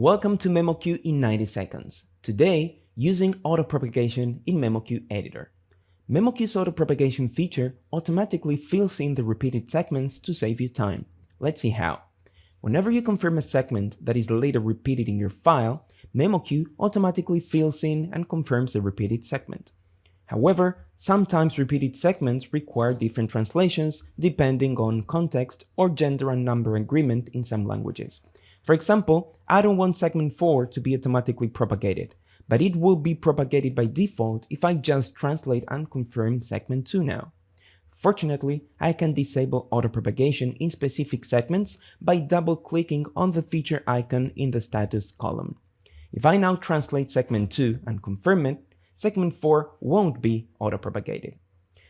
Welcome to memoQ in 90 seconds. Today, using auto-propagation in memoQ editor. memoQ's auto-propagation feature automatically fills in the repeated segments to save you time. Let's see how. Whenever you confirm a segment that is later repeated in your file, memoQ automatically fills in and confirms the repeated segment. However, sometimes repeated segments require different translations depending on context or gender and number agreement in some languages. For example, I don't want segment 4 to be automatically propagated, but it will be propagated by default if I just translate and confirm segment 2 now. Fortunately, I can disable auto-propagation in specific segments by double-clicking on the feature icon in the status column. If I now translate segment 2 and confirm it, segment 4 won't be auto-propagated.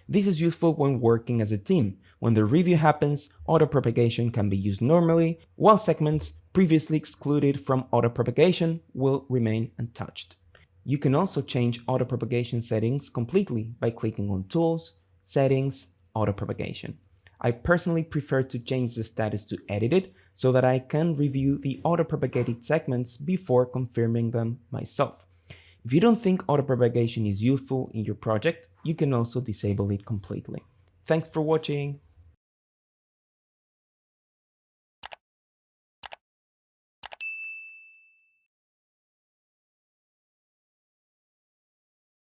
This is useful when working as a team. When the review happens, auto-propagation can be used normally, while segments previously excluded from auto-propagation will remain untouched. You can also change auto-propagation settings completely by clicking on Tools, Settings, Auto-Propagation. I personally prefer to change the status to Edited so that I can review the auto-propagated segments before confirming them myself. If you don't think auto-propagation is useful in your project, you can also disable it completely. Thanks for watching!